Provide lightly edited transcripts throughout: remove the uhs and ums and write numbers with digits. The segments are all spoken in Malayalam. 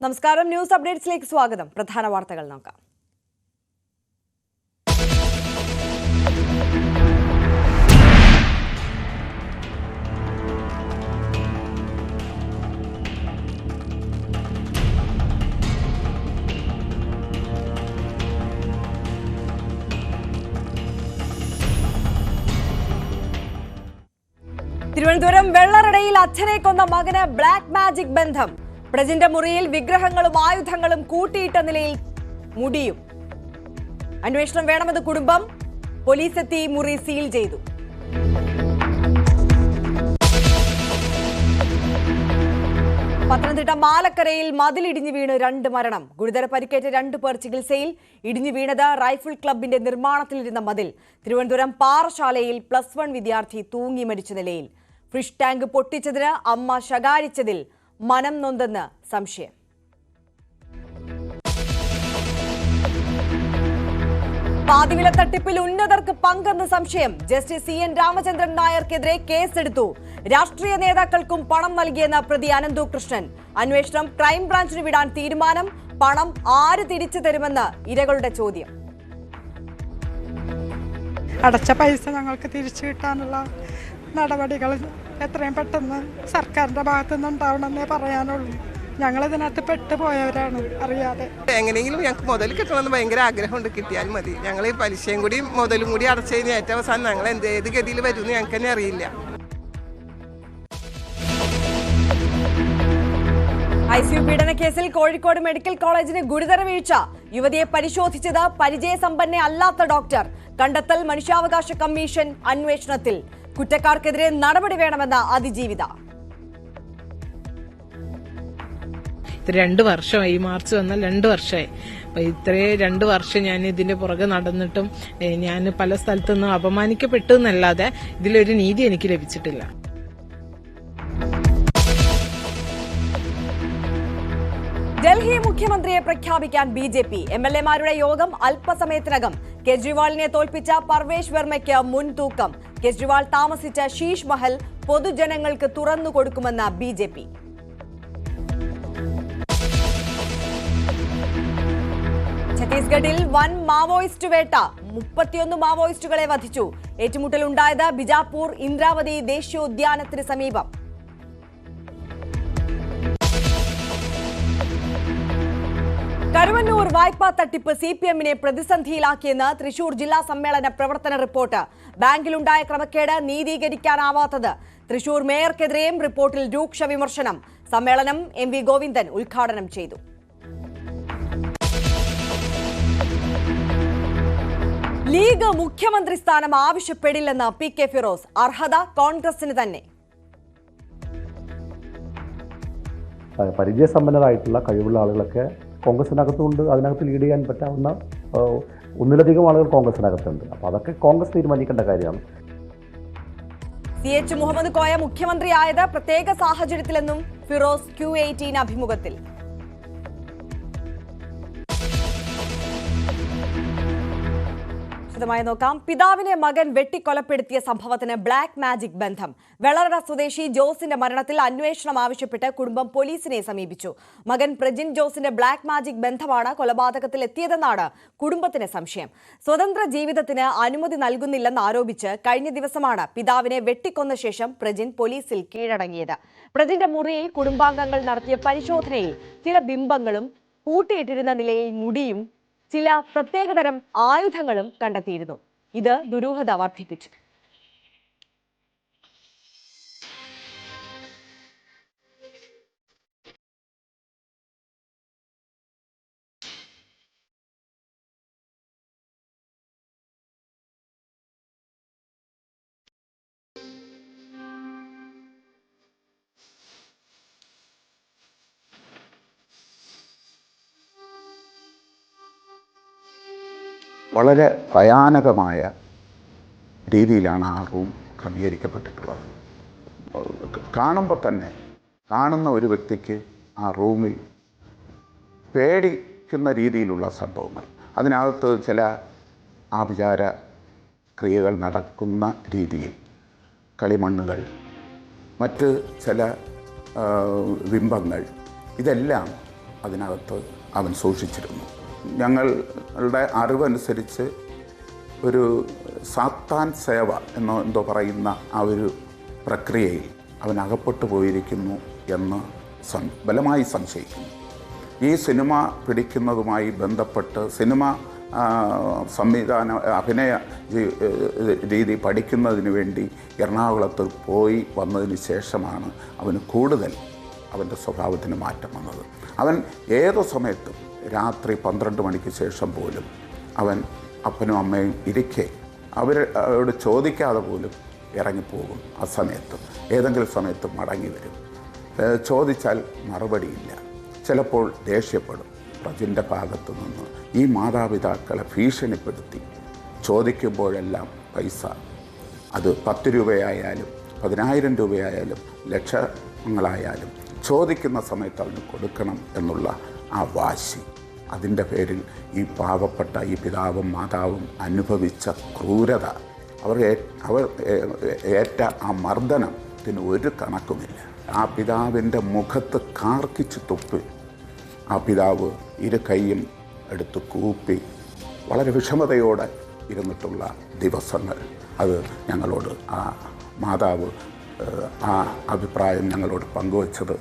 നമസ്കാരം, ന്യൂസ് അപ്ഡേറ്റ്സിലേക്ക് സ്വാഗതം. പ്രധാന വാർത്തകൾ നോക്കാം. തിരുവനന്തപുരം വെള്ളറടയിൽ അച്ഛനെ കൊന്ന മകന് ബ്ലാക്ക് മാജിക് ബന്ധം. പ്രജിന്റെ മുറിയിൽ വിഗ്രഹങ്ങളും ആയുധങ്ങളും കൂട്ടിയിട്ട നിലയിൽ മുടിയും. അന്വേഷണം വേണമെന്ന് കുടുംബം. പോലീസ് എത്തി മുറി സീൽ ചെയ്തു. പത്തനംതിട്ട മാലക്കരയിൽ മതിലിടിഞ്ഞു വീണ് 2 മരണം. ഗുരുതര പരിക്കേറ്റ 2 പേർ ചികിത്സയിൽ. ഇടിഞ്ഞു വീണത് റൈഫിൾ ക്ലബിന്റെ നിർമ്മാണത്തിലിരുന്ന മതിൽ. തിരുവനന്തപുരം പാറശാലയിൽ +1 വിദ്യാർത്ഥി തൂങ്ങി മരിച്ച നിലയിൽ. ഫിഷ് ടാങ്ക് പൊട്ടിച്ചതിന് അമ്മ ശകാരിച്ചതിൽ മനം നൊന്തെന്ന് സംശയം. പാതിവില തട്ടിപ്പിൽ ഉന്നതർക്ക് പങ്കെന്ന് സംശയം. ജസ്റ്റിസ് CN രാമചന്ദ്രൻ നായർക്കെതിരെ കേസെടുത്തു. രാഷ്ട്രീയ നേതാക്കൾക്കും പണം നൽകിയെന്ന പ്രതി അനന്തു കൃഷ്ണൻ. അന്വേഷണം ക്രൈംബ്രാഞ്ചിന് വിടാൻ തീരുമാനം. പണം ആര് തിരിച്ചു തരുമെന്ന് ഇരകളുടെ ചോദ്യം. അടച്ച പൈസ ഞങ്ങൾക്ക് തിരിച്ചു കിട്ടാനുള്ള നടപടികൾ എത്രയും പെട്ടെന്ന് സർക്കാരിന്റെ ഭാഗത്തുനിന്ന് ഉണ്ടാവണമെന്നേ പറയാനുള്ളൂ. ഞങ്ങളിതിനകത്ത് പെട്ടുപോയവരാണ് അറിയാതെ. എങ്ങനെയെങ്കിലും ഞങ്ങൾക്ക് മുതൽ കിട്ടണമെന്ന് ഭയങ്കര ആഗ്രഹമുണ്ട്. കിട്ടിയാൽ മതി. ഞങ്ങൾ ഈ പലിശയും കൂടി മുതലും കൂടി അടച്ചു കഴിഞ്ഞാൽ ഏറ്റവും അവസാനം ഞങ്ങൾ ഏത് ഗതിയിൽ വരുമെന്ന് ഞങ്ങൾക്ക് തന്നെ അറിയില്ല. ICU പീഡന കേസിൽ കോഴിക്കോട് മെഡിക്കൽ കോളേജിന് ഗുരുതര വീഴ്ച. യുവതിയെ പരിശോധിച്ചത് പരിചയസമ്പന്ന അല്ലാത്ത ഡോക്ടർ. കണ്ടെത്തൽ മനുഷ്യാവകാശ കമ്മീഷൻ അന്വേഷണത്തിൽ. കുറ്റക്കാർക്കെതിരെ നടപടി വേണമെന്ന അതിജീവിത. 2 വർഷമായി. ഈ മാർച്ച് വന്നാൽ 2 വർഷമായി. അപ്പൊ ഇത്രയും 2 വർഷം ഞാൻ ഇതിന്റെ പുറകെ നടന്നിട്ടും ഞാൻ പല സ്ഥലത്തുനിന്നും അപമാനിക്കപ്പെട്ടു എന്നല്ലാതെ ഇതിലൊരു നീതി എനിക്ക് ലഭിച്ചിട്ടില്ല. ഡൽഹി മുഖ്യമന്ത്രിയെ പ്രഖ്യാപിക്കാൻ BJP. MLA-മാരുടെ യോഗം അല്പസമയത്തിനകം. കേജ്രിവാളിനെ തോൽപ്പിച്ച പർവേഷ് വർമ്മയ്ക്ക് മുൻതൂക്കം. കേജ്രിവാൾ താമസിച്ച ശീഷ് മഹൽ പൊതുജനങ്ങൾക്ക് തുറന്നു കൊടുക്കുമെന്ന് BJP. ഛത്തീസ്ഗഡിൽ വൻ മാവോയിസ്റ്റ് വേട്ട. 31 മാവോയിസ്റ്റുകളെ വധിച്ചു. ഏറ്റുമുട്ടലുണ്ടായത് ബിജാപൂർ ഇന്ദ്രാവതി ദേശീയോദ്യാനത്തിന് സമീപം. കരുവന്നൂർ വായ്പാ തട്ടിപ്പ് CPM-നെ പ്രതിസന്ധിയിലാക്കിയെന്ന് തൃശൂർ ജില്ലാ സമ്മേളന പ്രവർത്തന റിപ്പോർട്ട്. ബാങ്കിലുണ്ടായ ക്രമക്കേട് നീതീകരിക്കാനാവാത്തത്. തൃശൂർ മേയർക്കെതിരെയും റിപ്പോർട്ടിൽ രൂക്ഷ വിമർശനം. സമ്മേളനം MV ഗോവിന്ദൻ ഉദ്ഘാടനം ചെയ്തു. ലീഗ് മുഖ്യമന്ത്രി സ്ഥാനം ആവശ്യപ്പെടില്ലെന്ന് PK ഫിറോസ്. അർഹത കോൺഗ്രസിന് തന്നെ. പരിചയസമ്പന്നരായിട്ടുള്ള കഴിവുള്ള ആളുകളൊക്കെ കോൺഗ്രസിനകത്തുണ്ട്. അതിനകത്ത് ലീഡ് ചെയ്യാൻ പറ്റാവുന്ന ഒന്നിലധികം ആളുകൾ കോൺഗ്രസിനകത്തുണ്ട്. അപ്പോൾ അതൊക്കെ കോൺഗ്രസ് തീരുമാനിക്കേണ്ട കാര്യമാണ്. CH മുഹമ്മദ് കോയ മുഖ്യമന്ത്രിയായത് പ്രത്യേക സാഹചര്യത്തിലെന്നും ഫിറോസ് Q18 അഭിമുഖത്തിൽ. വിശദമായി നോക്കാം. പിതാവിനെ മകൻ വെട്ടിക്കൊലപ്പെടുത്തിയ സംഭവത്തിന് ബ്ലാക്ക് മാജിക് ബന്ധം. വെള്ളറട സ്വദേശി ജോസിന്റെ മരണത്തിൽ അന്വേഷണം ആവശ്യപ്പെട്ട് കുടുംബം പോലീസിനെ സമീപിച്ചു. മകൻ പ്രജിൻ ജോസിന്റെ ബ്ലാക്ക് മാജിക് ബന്ധമാണ് കൊലപാതകത്തിൽ എത്തിയതെന്നാണ് കുടുംബത്തിന് സംശയം. സ്വതന്ത്ര ജീവിതത്തിന് അനുമതി നൽകുന്നില്ലെന്ന് ആരോപിച്ച് കഴിഞ്ഞ ദിവസമാണ് പിതാവിനെ വെട്ടിക്കൊന്ന ശേഷം പ്രജിൻ പോലീസിൽ കീഴടങ്ങിയത്. പ്രജിന്റെ മുറിയിൽ കുടുംബാംഗങ്ങൾ നടത്തിയ പരിശോധനയിൽ ചില ബിംബങ്ങളും കൂട്ടിയിട്ടിരുന്ന നിലയിൽ മുടിയും ചില പ്രത്യേകതരം ആയുധങ്ങളും കണ്ടെത്തിയിരുന്നു. ഇത് ദുരൂഹത വർദ്ധിപ്പിച്ചു. വളരെ ഭയാനകമായ രീതിയിലാണ് ആ റൂം ക്രമീകരിക്കപ്പെട്ടിട്ടുള്ളത്. കാണുമ്പോൾ തന്നെ കാണുന്ന ഒരു വ്യക്തിക്ക് ആ റൂമിൽ പേടിക്കുന്ന രീതിയിലുള്ള സംഭവങ്ങൾ, അതിനകത്ത് ചില ആഭിചാര ക്രിയകൾ നടക്കുന്ന രീതിയിൽ കളിമണ്ണുകൾ, മറ്റ് ചില ബിംബങ്ങൾ, ഇതെല്ലാം അതിനകത്ത് അവൻ സൂക്ഷിച്ചിരുന്നു. ഞങ്ങളുടെ അറിവനുസരിച്ച് ഒരു സാത്താൻ സേവ എന്തോ പറയുന്ന ആ ഒരു പ്രക്രിയയിൽ അവൻ അകപ്പെട്ടു പോയിരിക്കുന്നു എന്ന് ബലമായി സംശയിക്കുന്നു. ഈ സിനിമ പിടിക്കുന്നതുമായി ബന്ധപ്പെട്ട് സിനിമ അഭിനയ രീതി പഠിക്കുന്നതിന് വേണ്ടി എറണാകുളത്ത് പോയി വന്നതിന് ശേഷമാണ് അവന് കൂടുതൽ അവൻ്റെ സ്വഭാവത്തിന് മാറ്റം വന്നത്. അവൻ ഏതു സമയത്തും രാത്രി 12 മണിക്ക് ശേഷം പോലും അവൻ അപ്പനും അമ്മയും ഇരിക്കെ അവരോട് ചോദിക്കാതെ പോലും ഇറങ്ങിപ്പോകും. ആ സമയത്ത് ഏതെങ്കിലും സമയത്ത് മടങ്ങി വരും. ചോദിച്ചാൽ മറുപടിയില്ല. ചിലപ്പോൾ ദേഷ്യപ്പെടും. പ്രജിൻ്റെ ഭാഗത്തു നിന്ന് ഈ മാതാപിതാക്കളെ ഭീഷണിപ്പെടുത്തി ചോദിക്കുമ്പോഴെല്ലാം പൈസ, അത് 10 രൂപയായാലും 10,000 രൂപയായാലും ലക്ഷങ്ങളായാലും ചോദിക്കുന്ന സമയത്ത് അവന് കൊടുക്കണം എന്നുള്ള ആ വാശി, അതിൻ്റെ പേരിൽ ഈ പാവപ്പെട്ട ഈ പിതാവും മാതാവും അനുഭവിച്ച ക്രൂരത, അവർ ഏറ്റ ആ മർദ്ദനത്തിന് ഒരു കണക്കുമില്ല. ആ പിതാവിൻ്റെ മുഖത്ത് കാർക്കിച്ച് തുപ്പി ആ പിതാവ് ഇരു കൈയും എടുത്ത് കൂപ്പി വളരെ വിഷമതയോടെ ഇരുന്നിട്ടുള്ള ദിവസങ്ങൾ, അത് ഞങ്ങളോട് ആ മാതാവ് ആ അഭിപ്രായം ഞങ്ങളോട് പങ്കുവച്ചത്.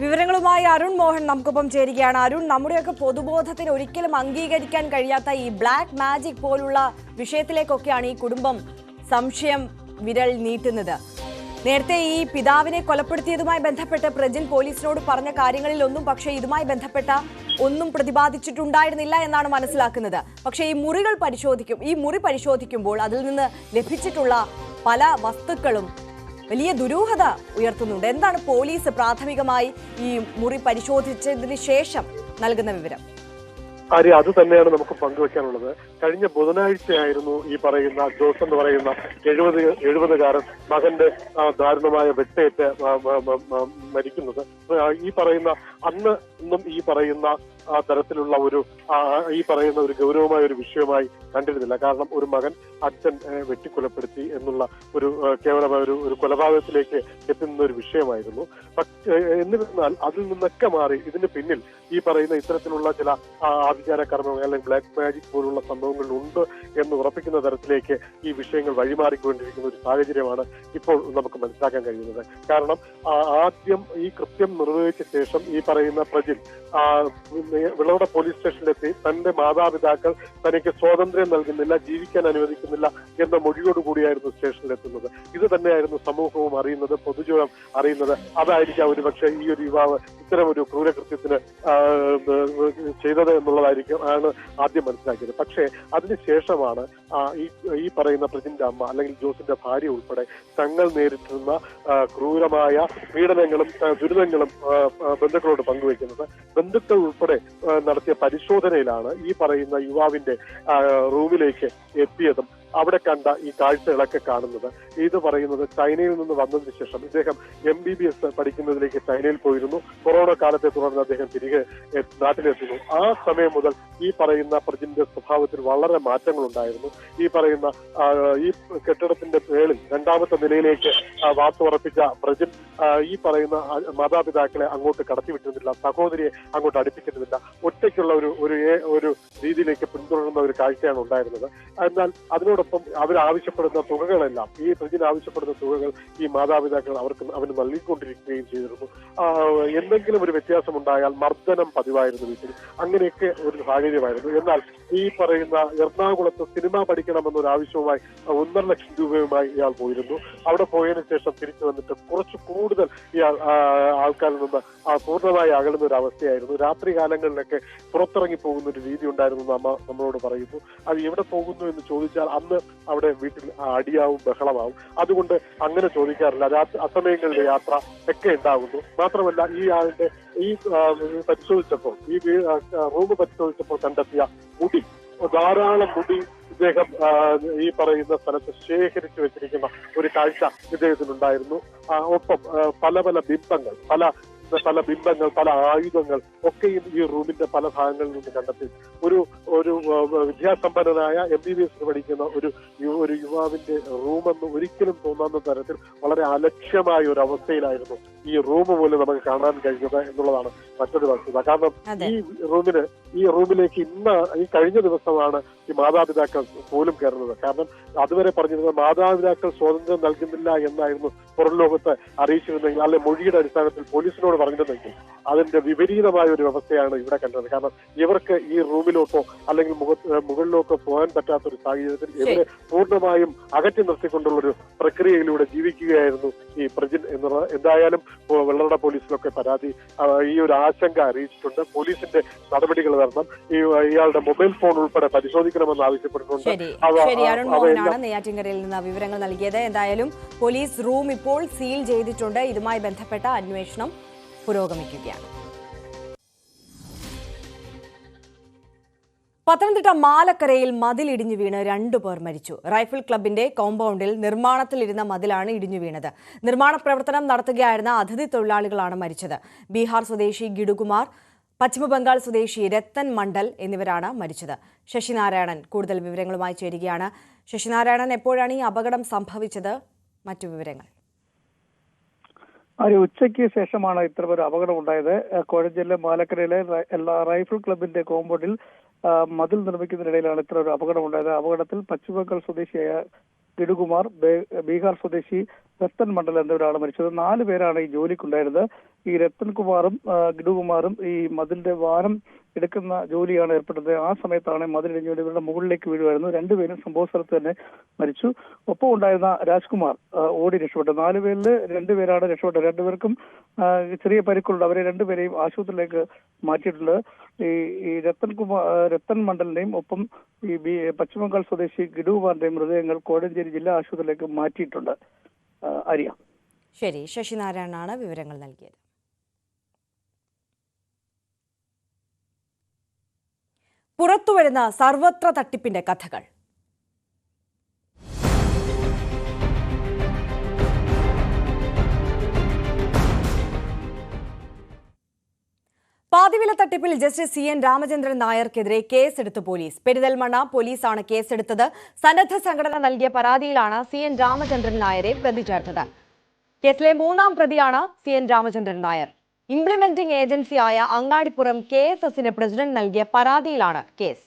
വിവരങ്ങളുമായി അരുൺ മോഹൻ നമുക്കൊപ്പം ചേരുകയാണ്. അരുൺ, നമ്മുടെയൊക്കെ പൊതുബോധത്തിന് ഒരിക്കലും അംഗീകരിക്കാൻ കഴിയാത്ത ഈ ബ്ലാക്ക് മാജിക് പോലുള്ള വിഷയത്തിലേക്കൊക്കെയാണ് ഈ കുടുംബം സംശയം വിരൽ നീട്ടുന്നത്. നേരത്തെ ഈ പിതാവിനെ കൊലപ്പെടുത്തിയതുമായി ബന്ധപ്പെട്ട് പ്രജിൻ പോലീസിനോട് പറഞ്ഞ കാര്യങ്ങളിലൊന്നും പക്ഷേ ഇതുമായി ബന്ധപ്പെട്ട ഒന്നും പ്രതിപാദിച്ചിട്ടുണ്ടായിരുന്നില്ല എന്നാണ് മനസ്സിലാക്കുന്നത്. പക്ഷേ ഈ മുറി പരിശോധിക്കുമ്പോൾ അതിൽ നിന്ന് ലഭിച്ചിട്ടുള്ള പല വസ്തുക്കളും വലിയ ദുരൂഹത ഉയർത്തുന്നുണ്ട്. എന്താണ് പോലീസ് പ്രാഥമികമായി ഈ മുറി പരിശോധിച്ചതിന് ശേഷം നൽകുന്ന വിവരം? അത് തന്നെയാണ് നമുക്ക് പങ്കുവെക്കാനുള്ളത്. കഴിഞ്ഞ ബുധനാഴ്ചയായിരുന്നു ഈ പറയുന്ന ജോസ് എന്ന് പറയുന്ന 70-കാരൻ മകന്റെ ദാരുണമായ വെട്ടേറ്റ് മരിക്കുന്നത്. ഈ പറയുന്ന ഒന്നും ഈ പറയുന്ന തരത്തിലുള്ള ഒരു ഗൗരവമായ ഒരു വിഷയമായി കണ്ടിരുന്നില്ല. കാരണം ഒരു മകൻ അച്ഛൻ വെട്ടിക്കൊലപ്പെടുത്തി എന്നുള്ള ഒരു കേവലമായ ഒരു കൊലപാതകത്തിലേക്ക് എത്തുന്ന ഒരു വിഷയമായിരുന്നു. എന്നിരുന്നാൽ അതിൽ നിന്നൊക്കെ മാറി ഇതിന് പിന്നിൽ ഈ പറയുന്ന ഇത്തരത്തിലുള്ള ചില ആഭിചാര കർമ്മങ്ങൾ അല്ലെങ്കിൽ ബ്ലാക്ക് മാജിക് പോലുള്ള സംഭവങ്ങൾ ഉണ്ട് എന്ന് ഉറപ്പിക്കുന്ന തരത്തിലേക്ക് ഈ വിഷയങ്ങൾ വഴിമാറിക്കൊണ്ടിരിക്കുന്ന ഒരു സാഹചര്യമാണ് ഇപ്പോൾ നമുക്ക് മനസ്സിലാക്കാൻ കഴിയുന്നത്. കാരണം ആദ്യം ഈ കൃത്യം നിർവഹിച്ച ശേഷം ഈ പറയുന്ന പ്രജിൻ വിളവട പോലീസ് സ്റ്റേഷനിലെത്തി തന്റെ മാതാപിതാക്കൾ തനിക്ക് സ്വാതന്ത്ര്യം നൽകുന്നില്ല, ജീവിക്കാൻ അനുവദിക്കുന്നില്ല എന്ന മൊഴിയോടുകൂടിയായിരുന്നു സ്റ്റേഷനിലെത്തുന്നത്. ഇത് തന്നെയായിരുന്നു സമൂഹവും അറിയുന്നത്, പൊതുജനം അറിയുന്നത്. അതായിരിക്കാം ഒരുപക്ഷെ ഈ ഒരു യുവാവ് ഇത്തരം ഒരു ക്രൂരകൃത്യത്തിന് ചെയ്തത് ആണ് ആദ്യം മനസ്സിലാക്കിയത്. പക്ഷേ അതിനുശേഷമാണ് ഈ പറയുന്ന പ്രജിന്റെ അമ്മ അല്ലെങ്കിൽ ജോസിന്റെ ഭാര്യ ഉൾപ്പെടെ തങ്ങൾ നേരിട്ടിരുന്ന ക്രൂരമായ പീഡനങ്ങളും ദുരിതങ്ങളും ബന്ധുക്കളോട് പങ്കുവയ്ക്കുന്നത്. ബന്ധുക്കൾ ഉൾപ്പെടെ നടത്തിയ പരിശോധനയിലാണ് ഈ പറയുന്ന യുവാവിന്റെ റൂമിലേക്ക് എത്തിയതും അവിടെ കണ്ട ഈ കാഴ്ചകളൊക്കെ കാണുന്നത്. ഇത് പറയുന്നത് ചൈനയിൽ നിന്ന് വന്നതിന് ശേഷം ഇദ്ദേഹം MBBS പഠിക്കുന്നതിലേക്ക് ചൈനയിൽ പോയിരുന്നു. കൊറോണ കാലത്തെ തുടർന്ന് അദ്ദേഹം തിരികെ നാട്ടിലെത്തുന്നു. ആ സമയം മുതൽ ഈ പറയുന്ന പ്രജിന്റെ സ്വഭാവത്തിൽ വളരെ മാറ്റങ്ങൾ ഉണ്ടായിരുന്നു. ഈ പറയുന്ന ഈ കെട്ടിടത്തിന്റെ മേളിൽ 2ാമത്തെ നിലയിലേക്ക് വാത്തുറപ്പിച്ച പ്രജിൻ ഈ പറയുന്ന മാതാപിതാക്കളെ അങ്ങോട്ട് കടത്തിവിട്ടിരുന്നില്ല, സഹോദരിയെ അങ്ങോട്ട് അടുപ്പിച്ചിരുന്നില്ല. ഒറ്റയ്ക്കുള്ള ഒരു രീതിയിലേക്ക് പിന്തുടരുന്ന ഒരു കാഴ്ചയാണ് ഉണ്ടായിരുന്നത്. എന്നാൽ അതിനോടൊപ്പം അവരാവശ്യപ്പെടുന്ന തുകകളെല്ലാം, ഈ പ്രജിന് ആവശ്യപ്പെടുന്ന തുകകൾ ഈ മാതാപിതാക്കൾ അവന് നൽകിക്കൊണ്ടിരിക്കുകയും ചെയ്തിരുന്നു. എന്തെങ്കിലും ഒരു വ്യത്യാസം ഉണ്ടായാൽ മർദ്ദനം പതിവായിരുന്നു വീട്ടിൽ. അങ്ങനെയൊക്കെ ഒരു സാഹചര്യമായിരുന്നു. എന്നാൽ ഈ പറയുന്ന എറണാകുളത്ത് സിനിമ പഠിക്കണമെന്നൊരു ആവശ്യവുമായി 1.5 ലക്ഷം രൂപയുമായി ഇയാൾ പോയിരുന്നു. അവിടെ പോയതിനു ശേഷം തിരിച്ചു വന്നിട്ട് കുറച്ച് കൂടുതൽ ഇയാൾ ആൾക്കാരിൽ നിന്ന് പൂർണ്ണമായി അകലുന്ന ഒരു അവസ്ഥയായിരുന്നു. രാത്രി കാലങ്ങളിലൊക്കെ പുറത്തിറങ്ങി പോകുന്ന ഒരു രീതി ഉണ്ടായിരുന്നു നമ്മളോട് പറയുന്നു. അത് എവിടെ പോകുന്നു എന്ന് ചോദിച്ചാൽ അന്ന് അവിടെ വീട്ടിൽ അടിയാവും ബഹളമാവും. അതുകൊണ്ട് അങ്ങനെ ചോദിക്കാറില്ല. അസമയങ്ങളിൽ യാത്ര ഒക്കെ ഉണ്ടാകുന്നു. മാത്രമല്ല ഈ ആളിന്റെ ഈ പരിശോധിച്ചപ്പോൾ ഈ റൂം പരിശോധിച്ചപ്പോൾ കണ്ടെത്തിയ മുടി, ധാരാളം മുടി ഇദ്ദേഹം ഈ പറയുന്ന സ്ഥലത്ത് ശേഖരിച്ചു വെച്ചിരിക്കുന്ന ഒരു കാഴ്ച ഇദ്ദേഹത്തിനുണ്ടായിരുന്നു. ഒപ്പം പല ബിംബങ്ങൾ, പല പല ബിംബങ്ങൾ, പല ആയുധങ്ങൾ ഒക്കെയും ഈ റൂമിന്റെ പല ഭാഗങ്ങളിൽ നിന്ന് കണ്ടെത്തി. ഒരു വിദ്യാസമ്പന്നനായ MBBS പഠിക്കുന്ന ഒരു യുവാവിന്റെ റൂമെന്ന് ഒരിക്കലും തോന്നാത്ത തരത്തിൽ വളരെ അലക്ഷ്യമായ ഒരു അവസ്ഥയിലായിരുന്നു ഈ റൂം പോലും നമുക്ക് കാണാൻ കഴിഞ്ഞത് എന്നുള്ളതാണ് മറ്റൊരു വസ്തുത. കാരണം ഈ റൂമിലേക്ക് ഈ കഴിഞ്ഞ ദിവസമാണ് ഈ മാതാപിതാക്കൾ പോലും കയറുന്നത്. കാരണം അതുവരെ പറഞ്ഞിരുന്നത് മാതാപിതാക്കൾ സ്വാതന്ത്ര്യം നൽകുന്നില്ല എന്നായിരുന്നു പുറം ലോകത്ത് അറിയിച്ചിരുന്നെങ്കിൽ, അല്ലെ മൊഴിയുടെ അടിസ്ഥാനത്തിൽ പോലീസിനോട് പറഞ്ഞിരുന്നെങ്കിൽ അതിന്റെ വിപരീതമായ ഒരു വ്യവസ്ഥയാണ് ഇവിടെ കണ്ടത്. കാരണം ഇവർക്ക് ഈ റൂമിലോട്ടോ അല്ലെങ്കിൽ മുകളിലോട്ടോ പോകാൻ പറ്റാത്തൊരു സാഹചര്യത്തിൽ ഇവരെ പൂർണ്ണമായും അകറ്റി നിർത്തിക്കൊണ്ടുള്ളൊരു പ്രക്രിയയിലൂടെ ജീവിക്കുകയായിരുന്നു ഈ പ്രജിൻ എന്നുള്ളത്. എന്തായാലും വെള്ളറട പോലീസിലൊക്കെ ഈ ഒരു ആശങ്ക അറിയിച്ചിട്ടുണ്ട്. പോലീസിന്റെ നടപടികൾ വരണം. ഇയാളുടെ മൊബൈൽ ഫോൺ ഉൾപ്പെടെ പരിശോധിക്കണമെന്ന് ആവശ്യപ്പെട്ടിട്ടുണ്ട്. അരുൺ മോഹനാണ് നെയ്യാറ്റിൻകരയിൽ നിന്ന് വിവരങ്ങൾ നൽകിയത്. എന്തായാലും പോലീസ് റൂം ഇപ്പോൾ സീൽ ചെയ്തിട്ടുണ്ട്. ഇതുമായി ബന്ധപ്പെട്ട അന്വേഷണം പുരോഗമിക്കുകയാണ്. പത്തനംതിട്ട മാലക്കരയിൽ മതിലിടിഞ്ഞു വീണ് 2 പേർ മരിച്ചു. റൈഫിൾ ക്ലബിന്റെ കോമ്പൗണ്ടിൽ നിർമ്മാണത്തിലിരുന്ന മതിലാണ് ഇടിഞ്ഞു വീണത്. നിർമ്മാണ പ്രവർത്തനം നടത്തുകയായിരുന്ന അതിഥി തൊഴിലാളികളാണ് മരിച്ചത്. ബീഹാർ സ്വദേശി ഗിഡുകുമാർ, പശ്ചിമബംഗാൾ സ്വദേശി രത്തൻ മണ്ഡൽ എന്നിവരാണ് മരിച്ചത്. ശശിനാരായണൻ കൂടുതൽ വിവരങ്ങളുമായി ചേരുകയാണ്. ശശിനാരായണൻ, എപ്പോഴാണ് ഈ അപകടം സംഭവിച്ചത്? മറ്റു വിവരങ്ങൾ. ഉച്ചയ്ക്ക് ശേഷമാണ് ഇത്തരമൊരു അപകടം ഉണ്ടായത്. കോഴഞ്ചേരി ജില്ല മാലക്കരയിലെ റൈഫിൾ ക്ലബിന്റെ കോമ്പൗണ്ടിൽ മതിൽ നിർമ്മിക്കുന്നതിനിടയിലാണ് ഇത്ര ഒരു അപകടം ഉണ്ടായത്. അപകടത്തിൽ പശ്ചിമബംഗാൾ സ്വദേശിയായ ഗിഡുകുമാർ, ബീഹാർ സ്വദേശി രത്തൻ മണ്ഡൽ എന്നിവരാണ് മരിച്ചത്. 4 പേരാണ് ഈ ജോലിക്കുണ്ടായിരുന്നത്. ഈ രത്തൻകുമാറും ഗിഡുകുമാറും ഈ മതിലിന്റെ വാരം എടുക്കുന്ന ജോലിയാണ് ഏർപ്പെട്ടത്. ആ സമയത്താണ് മതിലിടിഞ്ഞ് ഇവരുടെ മുകളിലേക്ക് വീഴുമായിരുന്നു. 2 പേരും സംഭവ സ്ഥലത്ത് തന്നെ മരിച്ചു. ഒപ്പം ഉണ്ടായിരുന്ന രാജ്കുമാർ ഓടി രക്ഷപ്പെട്ടു. 4 പേരിൽ 2 പേരാണ് രക്ഷപ്പെട്ടത്. 2 പേർക്കും ചെറിയ പരിക്കുണ്ട്. അവരെ 2 പേരെയും ആശുപത്രിയിലേക്ക് മാറ്റിയിട്ടുണ്ട്. ഈ രത്തൻ മണ്ഡലിന്റെയും ഒപ്പം ഈ പശ്ചിമബംഗാൾ സ്വദേശി ഗിഡുകുമാറിന്റെയും മൃതദേഹങ്ങൾ കോഴഞ്ചേരി ജില്ലാ ആശുപത്രിയിലേക്ക് മാറ്റിയിട്ടുണ്ട്. ആര്യ. ശരി, ശശിനാരായണനാണ് വിവരങ്ങൾ നൽകിയത്. പുറത്തുവരുന്ന സർവത്ര തട്ടിപ്പിന്റെ കഥകൾ. പാതിവില തട്ടിപ്പിൽ ജസ്റ്റിസ് CN രാമചന്ദ്രൻ നായർക്കെതിരെ കേസെടുത്ത് പോലീസ്. പെരിന്തൽമണ്ണ പോലീസാണ് കേസെടുത്തത്. സന്നദ്ധ സംഘടന നൽകിയ പരാതിയിലാണ് CN രാമചന്ദ്രൻ നായരെ പ്രതി ചേർത്തത്. കേസിലെ 3ാം പ്രതിയാണ് CN രാമചന്ദ്രൻ നായർ. ഇംപ്ലിമെന്റിംഗ് ഏജൻസിയായ അങ്ങാടിപ്പുറം KSSന്റെ പ്രസിഡന്റ് നൽകിയ പരാതിയിലാണ് കേസ്.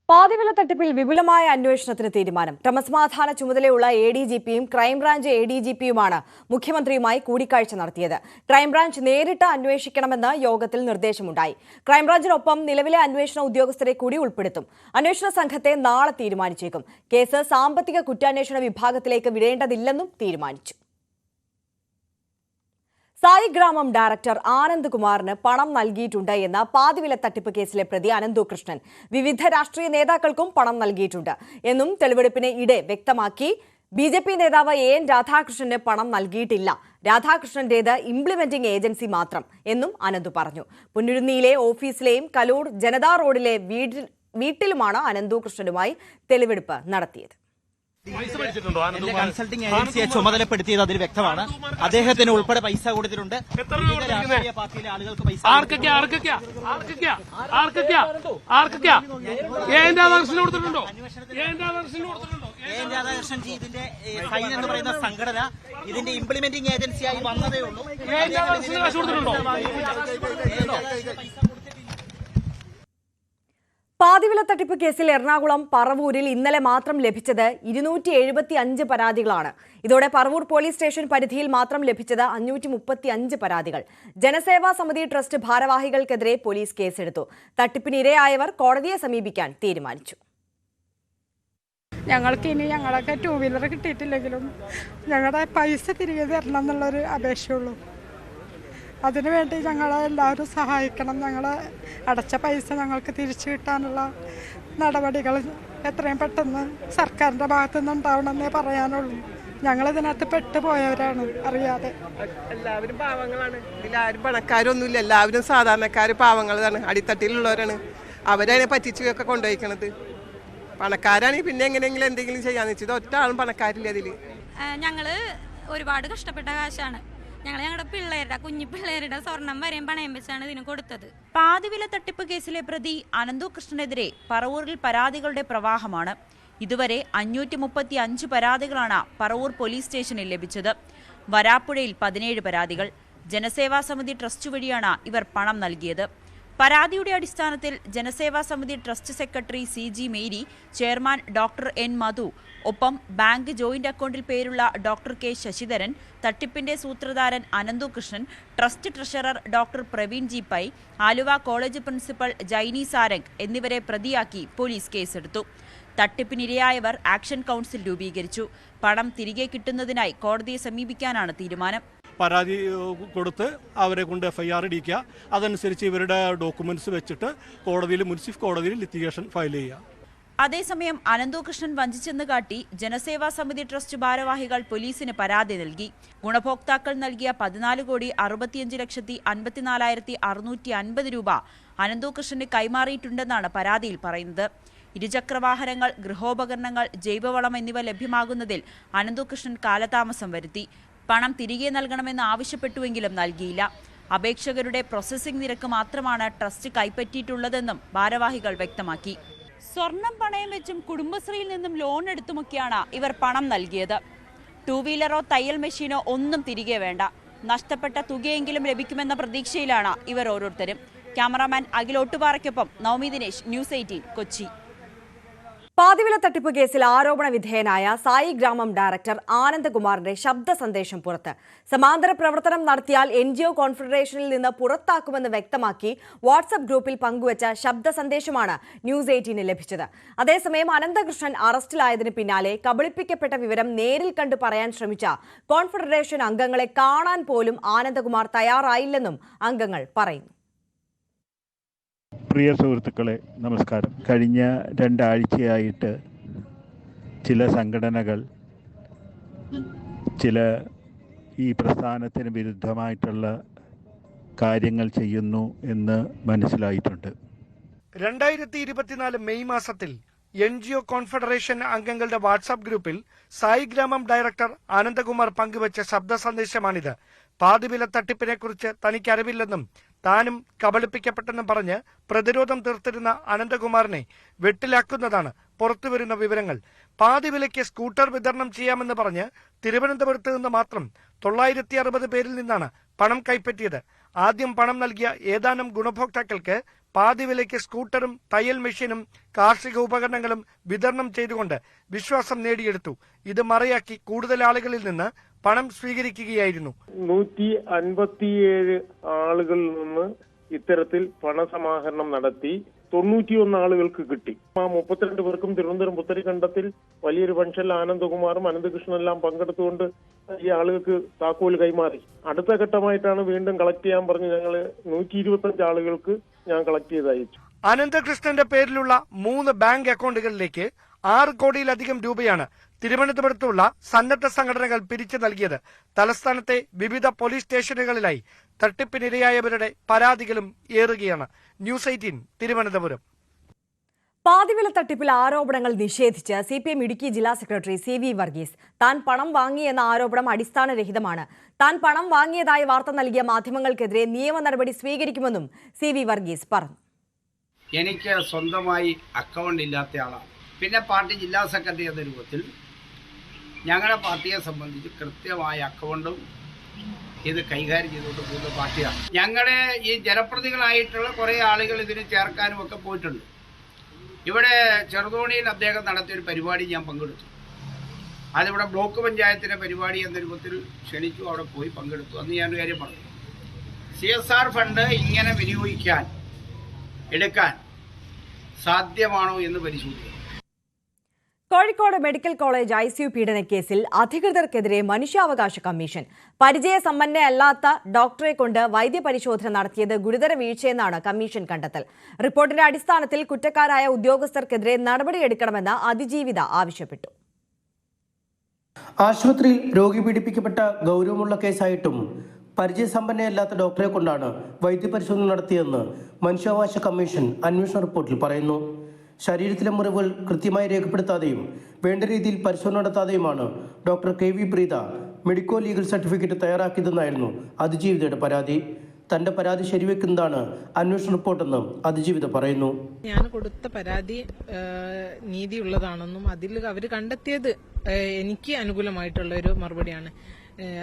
പാതിവില തട്ടിപ്പിൽ വിപുലമായ അന്വേഷണത്തിന് തീരുമാനം. ക്രമസമാധാന ചുമതലയുള്ള ADGPയും ക്രൈംബ്രാഞ്ച് ADGPയുമാണ് മുഖ്യമന്ത്രിയുമായി കൂടിക്കാഴ്ച നടത്തിയത്. ക്രൈംബ്രാഞ്ച് നേരിട്ട് അന്വേഷിക്കണമെന്ന് യോഗത്തിൽ നിർദ്ദേശമുണ്ടായി. ക്രൈംബ്രാഞ്ചിനൊപ്പം നിലവിലെ അന്വേഷണ ഉദ്യോഗസ്ഥരെ കൂടി ഉൾപ്പെടുത്തും. അന്വേഷണ സംഘത്തെ നാളെ തീരുമാനിച്ചേക്കും. കേസ് സാമ്പത്തിക കുറ്റാന്വേഷണ വിഭാഗത്തിലേക്ക് വിടേണ്ടതില്ലെന്നും തീരുമാനിച്ചു. സായിഗ്രാമം ഡയറക്ടർ ആനന്ദ് കുമാറിന് പണം നൽകിയിട്ടുണ്ട് എന്ന പാതിവില തട്ടിപ്പ് കേസിലെ പ്രതി അനന്തു കൃഷ്ണൻ വിവിധ രാഷ്ട്രീയ നേതാക്കൾക്കും പണം നൽകിയിട്ടുണ്ട് എന്നും തെളിവെടുപ്പിന് ഇടെ വ്യക്തമാക്കി. BJP നേതാവ് AN രാധാകൃഷ്ണന് പണം നൽകിയിട്ടില്ല. രാധാകൃഷ്ണന്റേത് ഇംപ്ലിമെന്റിംഗ് ഏജൻസി മാത്രം എന്നും അനന്തു പറഞ്ഞു. പുന്നുരുന്നിയിലെ ഓഫീസിലെയും കലൂർ ജനതാ റോഡിലെ വീട്ടിലുമാണ് അനന്തു കൃഷ്ണനുമായി തെളിവെടുപ്പ് നടത്തിയത്. കൺസൾട്ടിംഗ് ഏജൻസിയെ ചുമതലപ്പെടുത്തിയത് അതിൽ വ്യക്തമാണ്. അദ്ദേഹത്തിന് ഉൾപ്പെടെ പൈസ കൊടുത്തിട്ടുണ്ട്. രാഷ്ട്രീയ പാർട്ടിയിലെ ആളുകൾക്ക് പൈസ രാധാകൃഷ്ണൻ ജി ഇതിന്റെ സൈൻ എന്ന് പറയുന്ന സംഘടന ഇതിന്റെ ഇംപ്ലിമെന്റിംഗ് ഏജൻസിയായി വന്നതേ ഉള്ളൂ. പാതിവില തട്ടിപ്പ് കേസിൽ എറണാകുളം പറവൂരിൽ ഇന്നലെ മാത്രം ലഭിച്ചത് 275 പരാതികളാണ്. ഇതോടെ പറവൂർ പോലീസ് സ്റ്റേഷൻ പരിധിയിൽ മാത്രം ലഭിച്ചത് 535 പരാതികൾ. ജനസേവാ സമിതി ട്രസ്റ്റ് ഭാരവാഹികൾക്കെതിരെ പോലീസ് കേസെടുത്തു. തട്ടിപ്പിനിരയായവർ കോടതിയെ സമീപിക്കാൻ തീരുമാനിച്ചു. ഞങ്ങൾക്ക് ഇനി ഞങ്ങളൊക്കെ 2 വീലർ കിട്ടിയിട്ടില്ലെങ്കിലും ഞങ്ങളുടെ പൈസ തിരികെ തരണം എന്നുള്ളൊരു അപേക്ഷയുള്ളൂ. അതിനുവേണ്ടി ഞങ്ങളെ എല്ലാവരും സഹായിക്കണം. ഞങ്ങൾ അടച്ച പൈസ ഞങ്ങൾക്ക് തിരിച്ചു കിട്ടാനുള്ള നടപടികൾ എത്രയും പെട്ടെന്ന് സർക്കാരിൻ്റെ ഭാഗത്തു നിന്ന് ഉണ്ടാവണമെന്നേ പറയാനുള്ളൂ. ഞങ്ങളിതിനകത്ത് പെട്ടുപോയവരാണ് അറിയാതെ. എല്ലാവരും പാവങ്ങളാണ്. ഇതിലാരും പണക്കാരൊന്നുമില്ല. എല്ലാവരും സാധാരണക്കാർ പാവങ്ങളാണ്, അടിത്തട്ടിലുള്ളവരാണ്. അവരതിനെ പറ്റിച്ചൊക്കെ കൊണ്ടുപോയിക്കണത്. പണക്കാരാണെങ്കിൽ പിന്നെ എങ്ങനെയെങ്കിലും എന്തെങ്കിലും ചെയ്യാന്ന് വെച്ചത്. ഒറ്റ ആളും പണക്കാരില്ല ഇതിൽ. ഞങ്ങൾ ഒരുപാട് കഷ്ടപ്പെട്ട കാശാണ്. ഞങ്ങളുടെ പിള്ളേരുടെ കുഞ്ഞു പിള്ളേരുടെ സ്വർണം വരെയും പണയം വെച്ചാണ് ഇതിന് കൊടുത്തത്. പാതിവില തട്ടിപ്പ് കേസിലെ പ്രതി അനന്തു കൃഷ്ണനെതിരെ പറവൂരിൽ പരാതികളുടെ പ്രവാഹമാണ്. ഇതുവരെ 535 പരാതികളാണ് പറവൂർ പോലീസ് സ്റ്റേഷനിൽ ലഭിച്ചത്. വരാപ്പുഴയിൽ 17 പരാതികൾ. ജനസേവാ സമിതി ട്രസ്റ്റ് വഴിയാണ് ഇവർ പണം നൽകിയത്. പരാതിയുടെ അടിസ്ഥാനത്തിൽ Janaseva Samiti trust secretary CG Mary, chairman doctor N Madhu, ഒപ്പം ബാങ്ക് ജോയിന്റ് അക്കൗണ്ടിൽ പേരുള്ള ഡോക്ടർ K ശശിധരൻ, തട്ടിപ്പിന്റെ സൂത്രധാരൻ Ananthu Krishnan, trust treasurer doctor Praveen G Pai, Aluva college principal Jaini Sarang എന്നിവരെ പ്രതിയാക്കി പോലീസ് കേസെടുത്തു. തട്ടിപ്പിനിരയായവർ ആക്ഷൻ കൗൺസിൽ രൂപീകരിച്ചു. പണം തിരികെ കിട്ടുന്നതിനായി കോടതിയെ സമീപിക്കാനാണ് തീരുമാനം. പരാതി കൊടുത്ത് അവരെ കൊണ്ട് FIR ഇടിക്കുക. അതനുസരിച്ച് ഇവരുടെ ഡോക്യുമെന്റ്സ് വെച്ചിട്ട് മുനിസിപ്പൽ കോടതിയിൽ ലിറ്റിഗേഷൻ ഫയൽ ചെയ്യുക. അതേസമയം അനന്തു കൃഷ്ണൻ വഞ്ചിച്ചെന്ന് കാട്ടി ജനസേവാ സമിതി ട്രസ്റ്റ് ഭാരവാഹികൾ പോലീസിന് പരാതി നൽകി. ഗുണഭോക്താക്കൾ നൽകിയ 14,65,54,650 രൂപ അനന്തു കൃഷ്ണന് കൈമാറിയിട്ടുണ്ടെന്നാണ് പരാതിയിൽ പറയുന്നത്. ഇരുചക്രവാഹനങ്ങൾ, ഗൃഹോപകരണങ്ങൾ, ജൈവവളം എന്നിവ ലഭ്യമാകുന്നതിൽ അനന്തു കൃഷ്ണൻ കാലതാമസം വരുത്തി. പണം തിരികെ നൽകണമെന്ന് ആവശ്യപ്പെട്ടുവെങ്കിലും നൽകിയില്ല. അപേക്ഷകരുടെ പ്രോസസ്സിംഗ് നിരക്ക് മാത്രമാണ് ട്രസ്റ്റ് കൈപ്പറ്റിയിട്ടുള്ളതെന്നും ഭാരവാഹികൾ വ്യക്തമാക്കി. സ്വർണം പണയം വെച്ചും കുടുംബശ്രീയിൽ നിന്നും ലോൺ എടുത്തുമൊക്കെയാണ് ഇവർ പണം നൽകിയത്. 2 വീലറോ തയ്യൽ മെഷീനോ ഒന്നും തിരികെ വേണ്ട. നഷ്ടപ്പെട്ട തുകയെങ്കിലും ലഭിക്കുമെന്ന പ്രതീക്ഷയിലാണ് ഇവർ ഓരോരുത്തരും. ക്യാമറാമാൻ അഖിൽ ഒട്ടുപാറയ്ക്കൊപ്പം നവമി ദിനേശ്, ന്യൂസ് 18 കൊച്ചി. പാതിവില തട്ടിപ്പ് കേസിൽ ആരോപണ വിധേയനായ സായി ഗ്രാമം ഡയറക്ടർ ആനന്ദകുമാറിന്റെ ശബ്ദ സന്ദേശം പുറത്ത്. സമാന്തര പ്രവർത്തനം നടത്തിയാൽ NGO കോൺഫെഡറേഷനിൽ നിന്ന് പുറത്താക്കുമെന്ന് വ്യക്തമാക്കി വാട്സ്ആപ്പ് ഗ്രൂപ്പിൽ പങ്കുവച്ച ശബ്ദ സന്ദേശമാണ് ന്യൂസ് 18 ലഭിച്ചത്. അതേസമയം അനന്തകൃഷ്ണൻ അറസ്റ്റിലായതിനു പിന്നാലെ കബളിപ്പിക്കപ്പെട്ട വിവരം നേരിൽ കണ്ടു പറയാൻ ശ്രമിച്ച കോൺഫെഡറേഷൻ അംഗങ്ങളെ കാണാൻ പോലും ആനന്ദകുമാർ തയ്യാറായില്ലെന്നും അംഗങ്ങൾ പറയുന്നു. പ്രിയ സുഹൃത്തുക്കളെ, നമസ്കാരം. കഴിഞ്ഞ 2 ആഴ്ചയായിട്ട് ചില സംഘടനകൾ ഈ പ്രസ്ഥാനത്തിന് വിരുദ്ധമായിട്ടുള്ള കാര്യങ്ങൾ ചെയ്യുന്നു എന്ന് മനസ്സിലായിട്ടുണ്ട്. 2024 മെയ് മാസത്തിൽ NGO കോൺഫെഡറേഷൻ അംഗങ്ങളുടെ വാട്സാപ്പ് ഗ്രൂപ്പിൽ സായി ഗ്രാമം ഡയറക്ടർ ആനന്ദകുമാർ പങ്കുവച്ച ശബ്ദ സന്ദേശമാണിത്. പാതിവില തട്ടിപ്പിനെക്കുറിച്ച് തനിക്കറിവില്ലെന്നും താനും കബളിപ്പിക്കപ്പെട്ടെന്നും പറഞ്ഞ് പ്രതിരോധം തീർത്തിരുന്ന അനന്തകുമാറിനെ വെട്ടിലാക്കുന്നതാണ് പുറത്തുവരുന്ന വിവരങ്ങൾ. പാതിവിലയ്ക്ക് സ്കൂട്ടർ വിതരണം ചെയ്യാമെന്ന് പറഞ്ഞ് തിരുവനന്തപുരത്ത് നിന്ന് മാത്രം 960 പേരിൽ നിന്നാണ് പണം കൈപ്പറ്റിയത്. ആദ്യം പണം നൽകിയ ഏതാനും ഗുണഭോക്താക്കൾക്ക് പാതിവിലയ്ക്ക് സ്കൂട്ടറും തയ്യൽ മെഷീനും കാർഷിക ഉപകരണങ്ങളും വിതരണം ചെയ്തുകൊണ്ട് വിശ്വാസം നേടിയെടുത്തു. ഇത് മറയാക്കി കൂടുതൽ ആളുകളിൽ നിന്ന് പണം സ്വീകരിക്കുകയായിരുന്നു. 157 ആളുകളിൽ നിന്ന് ഇത്തരത്തിൽ പണസമാഹരണം നടത്തി 91 ആളുകൾക്ക് കിട്ടി. ആ 32 പേർക്കും തിരുവനന്തപുരം പുത്തരിക്കണ്ടത്തിൽ വലിയൊരു ഫംഗ്ഷനിൽ ആനന്ദകുമാറും അനന്തകൃഷ്ണനെല്ലാം പങ്കെടുത്തുകൊണ്ട് ഈ ആളുകൾക്ക് താക്കോൽ കൈമാറി. അടുത്ത ഘട്ടമായിട്ടാണ് വീണ്ടും കളക്ട് ചെയ്യാൻ പറഞ്ഞ് ഞങ്ങൾ 125 ആളുകൾക്ക് ഞാൻ കളക്ട് ചെയ്ത് അയച്ചു. അനന്തകൃഷ്ണന്റെ പേരിലുള്ള 3 ബാങ്ക് അക്കൗണ്ടുകളിലേക്ക് 6 കോടിയിലധികം രൂപയാണ് തിരുവനന്തപുരത്തുള്ള സന്നദ്ധ സംഘടനകൾ പിരിച്ചു നൽകിയത്. തലസ്ഥാനത്തെ വിവിധ പോലീസ് സ്റ്റേഷനുകളിലായി തട്ടിപ്പിനിരയായവരുടെ പരാതികളും ഏറുകയാണ്. ന്യൂസ് 18 തിരുവനന്തപുരം. പാതിവില തട്ടിപ്പിൽ ആരോപണങ്ങൾ നിഷേധിച്ച് CPM ഇടുക്കി ജില്ലാ സെക്രട്ടറി CV വർഗീസ്. താൻ പണം വാങ്ങിയെന്ന ആരോപണം അടിസ്ഥാനരഹിതമാണ്. താൻ പണം വാങ്ങിയതായി വാർത്ത നൽകിയ മാധ്യമങ്ങൾക്കെതിരെ നിയമ നടപടി സ്വീകരിക്കുമെന്നും CV വർഗീസ് പറഞ്ഞു. എനിക്ക് സ്വന്തമായി അക്കൗണ്ട് ഇല്ലാത്ത ആളാണ്. പിന്നെ പാർട്ടി ജില്ലാ സെക്രട്ടറി എന്ന രൂപത്തിൽ ഞങ്ങളുടെ പാർട്ടിയെ സംബന്ധിച്ച് കൃത്യമായ അക്കൗണ്ടും ഇത് കൈകാര്യം ചെയ്തുകൊണ്ട് പോകുന്ന പാർട്ടിയാണ്. ഞങ്ങളുടെ ഈ ജനപ്രതിനിധികളായിട്ടുള്ള കുറേ ആളുകൾ ഇതിന് ചേർക്കാനും ഒക്കെ പോയിട്ടുണ്ട്. ഇവിടെ ചെറുതോണിയിൽ അദ്ദേഹം നടത്തിയൊരു പരിപാടി ഞാൻ പങ്കെടുത്തു. അതിവിടെ ബ്ലോക്ക് പഞ്ചായത്തിൻ്റെ പരിപാടി എന്ന രൂപത്തിൽ ക്ഷണിച്ചു. അവിടെ പോയി പങ്കെടുത്തു. അന്ന് ഞാനൊരു കാര്യം പറഞ്ഞു, CSR ഫണ്ട് ഇങ്ങനെ എടുക്കാൻ സാധ്യമാണോ എന്ന് പരിശോധിക്കും. കോഴിക്കോട് മെഡിക്കൽ കോളേജ് ICU പീഡനക്കേസിൽ അധികൃതർക്കെതിരെ മനുഷ്യാവകാശ കമ്മീഷൻ. പരിചയസമ്പന്നയല്ലാത്ത ഡോക്ടറെ കൊണ്ട് വൈദ്യപരിശോധന നടത്തിയത് ഗുരുതര വീഴ്ചയെന്നാണ് കമ്മീഷൻ കണ്ടെത്തൽ. റിപ്പോർട്ടിന്റെ അടിസ്ഥാനത്തിൽ കുറ്റക്കാരായ ഉദ്യോഗസ്ഥർക്കെതിരെ നടപടിയെടുക്കണമെന്ന് അതിജീവിത ആവശ്യപ്പെട്ടു. ആശുപത്രിയിൽ രോഗി പീഡിപ്പിക്കപ്പെട്ട ഗൗരവമുള്ള കേസായിട്ടും പരിചയസമ്പന്നയല്ലാത്ത ഡോക്ടറെ കൊണ്ടാണ് വൈദ്യപരിശോധന നടത്തിയതെന്ന് മനുഷ്യാവകാശ കമ്മീഷൻ അന്വേഷണ റിപ്പോർട്ടിൽ പറയുന്നു. ശരീരത്തിലെ മുറിവുകൾ കൃത്യമായി രേഖപ്പെടുത്താതെയും വേണ്ട രീതിയിൽ പരിശോധന നടത്താതെയുമാണ് doctor KV Preetha medico legal certificate തയ്യാറാക്കിയതെന്നായിരുന്നു അതിജീവിതയുടെ പരാതി. തന്റെ പരാതി ശരിവെക്കുന്നതാണ് അന്വേഷണ റിപ്പോർട്ടെന്ന് അതിജീവിത പറയുന്നു. ഞാൻ കൊടുത്ത പരാതി നീതിയുള്ളതാണെന്നും അതിൽ അവർ കണ്ടെത്തിയത് എനിക്ക് അനുകൂലമായിട്ടുള്ള ഒരു മറുപടിയാണ്.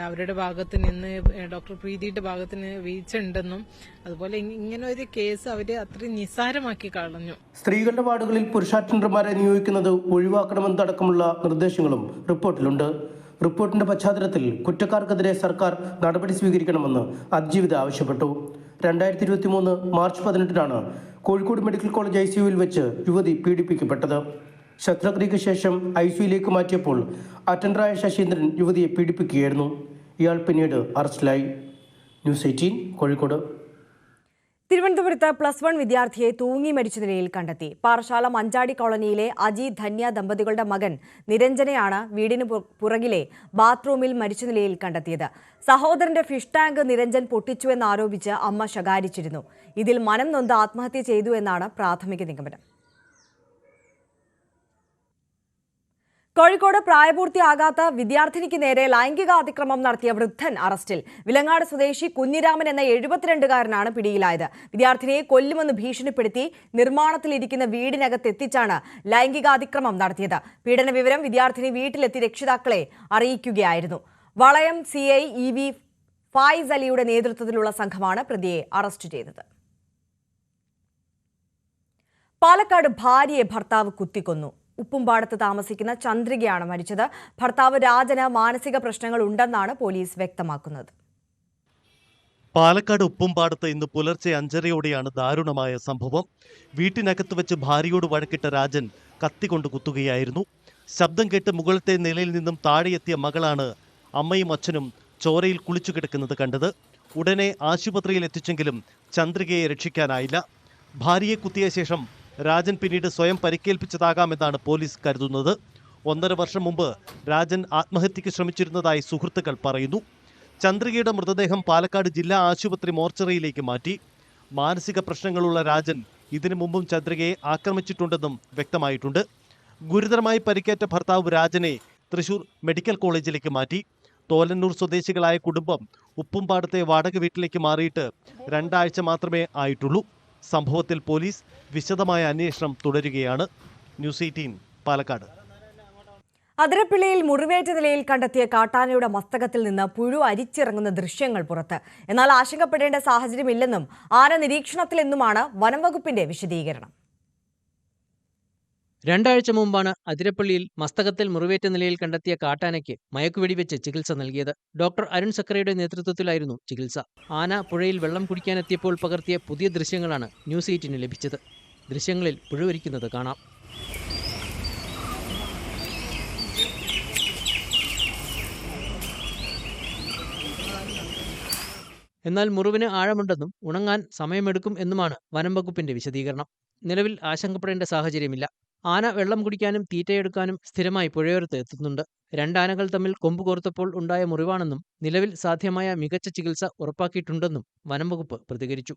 അവരുടെ ഭാഗത്ത് നിന്ന് ഡോക്ടർ പ്രീതിയുടെ ഭാഗത്തിന് വീഴ്ച ഉണ്ടെന്നും അതുപോലെ ഇങ്ങനെ ഒരു കേസ് അവര് അത്രയും നിസ്സാരമാക്കി കളഞ്ഞു. സ്ത്രീകളുടെ വാർഡുകളിൽ പുരുഷ അറ്റൻഡർമാരെ നിയോഗിക്കുന്നത് ഒഴിവാക്കണമെന്നടക്കമുള്ള നിർദ്ദേശങ്ങളും റിപ്പോർട്ടിലുണ്ട്. റിപ്പോർട്ടിന്റെ പശ്ചാത്തലത്തിൽ കുറ്റക്കാർക്കെതിരെ സർക്കാർ നടപടി സ്വീകരിക്കണമെന്ന് അതിജീവിത ആവശ്യപ്പെട്ടു. 2023 മാർച്ച് 18 കോഴിക്കോട് മെഡിക്കൽ കോളേജ് ICUവിൽ വെച്ച് യുവതി പീഡിപ്പിക്കപ്പെട്ടത്. ശസ്ത്രക്രിയയ്ക്ക് ശേഷം ICUയിലേക്ക് മാറ്റിയപ്പോൾ അറ്റൻഡറായ ശശീന്ദ്രൻ യുവതിയെ പീഡിപ്പിക്കുകയായിരുന്നു. ഇയാൾ പിന്നീട് അറസ്റ്റിലായി. ന്യൂസ് 18 കോഴിക്കോട്. തിരുവനന്തപുരത്ത് +1 വിദ്യാർത്ഥിയെ തൂങ്ങി മരിച്ച നിലയിൽ കണ്ടെത്തി. പാറശാല മഞ്ചാടി കോളനിയിലെ അജി ധന്യ ദമ്പതികളുടെ മകൻ നിരഞ്ജനെയാണ് വീടിന് പുറകിലെ ബാത്റൂമിൽ മരിച്ച നിലയിൽ കണ്ടെത്തിയത്. സഹോദരന്റെ ഫിഷ് ടാങ്ക് നിരഞ്ജൻ പൊട്ടിച്ചുവെന്നാരോപിച്ച് അമ്മ ശകാരിച്ചിരുന്നു. ഇതിൽ മനം നൊന്ത് ആത്മഹത്യ ചെയ്തു എന്നാണ് പ്രാഥമിക നിഗമനം. കോഴിക്കോട് പ്രായപൂർത്തിയാകാത്ത വിദ്യാർത്ഥിനിക്ക് നേരെ ലൈംഗികാതിക്രമം നടത്തിയ വൃദ്ധൻ അറസ്റ്റിൽ. വിലങ്ങാട് സ്വദേശി കുഞ്ഞിരാമൻ എന്ന 72-കാരനാണ് പിടിയിലായത്. വിദ്യാർത്ഥിനിയെ കൊല്ലുമെന്ന് ഭീഷണിപ്പെടുത്തി നിർമ്മാണത്തിലിരിക്കുന്ന വീടിനകത്തെത്തിച്ചാണ് ലൈംഗികാതിക്രമം നടത്തിയത്. പീഡന വിവരം വിദ്യാർത്ഥിനി വീട്ടിലെത്തി രക്ഷിതാക്കളെ അറിയിക്കുകയായിരുന്നു. വളയം CI EV ഫായിസ് അലിയുടെ നേതൃത്വത്തിലുള്ള സംഘമാണ് പ്രതിയെ അറസ്റ്റ് ചെയ്തത്. പാലക്കാട് ഭാര്യയെ ഭർത്താവ് കുത്തിക്കൊന്നു. ഉപ്പുംപാടത്ത് താമസിക്കുന്ന ചന്ദ്രികയാണ് മരിച്ചത്. ഭർത്താവ് രാജന് മാനസിക പ്രശ്നങ്ങൾ ഉണ്ടെന്നാണ് പോലീസ് വ്യക്തമാക്കുന്നത്. പാലക്കാട് ഉപ്പുംപാടത്ത് ഇന്ന് പുലർച്ചെ 5:30-യോടെയാണ് ദാരുണമായ സംഭവം. വീട്ടിനകത്ത് വെച്ച് ഭാര്യയോട് വഴക്കിട്ട രാജൻ കത്തിക്കൊണ്ട് കുത്തുകയായിരുന്നു. ശബ്ദം കേട്ട് മുകളിലത്തെ നിലയിൽ നിന്നും താഴെയെത്തിയ മകളാണ് അമ്മയും അച്ഛനും ചോരയിൽ കുളിച്ചു കിടക്കുന്നത് കണ്ടത്. ഉടനെ ആശുപത്രിയിൽ എത്തിച്ചെങ്കിലും ചന്ദ്രികയെ രക്ഷിക്കാനായില്ല. ഭാര്യയെ കുത്തിയ ശേഷം രാജൻ പിന്നീട് സ്വയം പരിക്കേൽപ്പിച്ചതാകാമെന്നാണ് പോലീസ് കരുതുന്നത്. 1.5 വർഷം മുമ്പ് രാജൻ ആത്മഹത്യക്ക് ശ്രമിച്ചിരുന്നതായി സുഹൃത്തുക്കൾ പറയുന്നു. ചന്ദ്രികയുടെ മൃതദേഹം പാലക്കാട് ജില്ലാ ആശുപത്രി മോർച്ചറിയിലേക്ക് മാറ്റി. മാനസിക പ്രശ്നങ്ങളുള്ള രാജൻ ഇതിനു മുമ്പും ചന്ദ്രികയെ ആക്രമിച്ചിട്ടുണ്ടെന്നും വ്യക്തമായിട്ടുണ്ട്. ഗുരുതരമായി പരിക്കേറ്റ ഭർത്താവ് രാജനെ തൃശൂർ മെഡിക്കൽ കോളേജിലേക്ക് മാറ്റി. തോലന്നൂർ സ്വദേശികളായ കുടുംബം ഉപ്പുംപാടത്തെ വാടക വീട്ടിലേക്ക് മാറിയിട്ട് 2 ആഴ്ച മാത്രമേ ആയിട്ടുള്ളൂ. സംഭവത്തിൽ പോലീസ് വിശദമായ അന്വേഷണം തുടരുകയാണ്. ന്യൂസ് 18 പാലക്കാട്. അതിരപ്പിള്ളിയിൽ മുറിവേറ്റ നിലയിൽ കണ്ടെത്തിയ കാട്ടാനയുടെ മസ്തകത്തിൽ നിന്ന് പുഴു അരിച്ചിറങ്ങുന്ന ദൃശ്യങ്ങൾ പുറത്ത്. എന്നാൽ ആശങ്കപ്പെടേണ്ട സാഹചര്യമില്ലെന്നും ആന നിരീക്ഷണത്തിലെന്നുമാണ് വനംവകുപ്പിന്റെ വിശദീകരണം. 2 ആഴ്ച മുമ്പാണ് അതിരപ്പള്ളിയിൽ മസ്തകത്തിൽ മുറിവേറ്റ നിലയിൽ കണ്ടെത്തിയ കാട്ടാനയ്ക്ക് മയക്കുവെടിവെച്ച് ചികിത്സ നൽകിയത്. ഡോക്ടർ അരുൺ സക്കറയുടെ നേതൃത്വത്തിലായിരുന്നു ചികിത്സ. ആന പുഴയിൽ വെള്ളം കുടിക്കാനെത്തിയപ്പോൾ പകർത്തിയ പുതിയ ദൃശ്യങ്ങളാണ് ന്യൂസ് 18 ലഭിച്ചത്. ദൃശ്യങ്ങളിൽ പുഴുവരിക്കുന്നത് കാണാം. എന്നാൽ മുറിവിന് ആഴമുണ്ടെന്നും ഉണങ്ങാൻ സമയമെടുക്കും എന്നുമാണ് വനം വകുപ്പിന്റെ വിശദീകരണം. നിലവിൽ ആശങ്കപ്പെടേണ്ട സാഹചര്യമില്ല. ആന വെള്ളം കുടിക്കാനും തീറ്റയെടുക്കാനും സ്ഥിരമായി പുഴയോരത്ത് എത്തുന്നുണ്ട്. 2 ആനകൾ തമ്മിൽ കൊമ്പ് കോർത്തപ്പോൾ ഉണ്ടായ മുറിവാണെന്നും നിലവിൽ സാധ്യമായ മികച്ച ചികിത്സ ഉറപ്പാക്കിയിട്ടുണ്ടെന്നും വനംവകുപ്പ് പ്രതികരിച്ചു.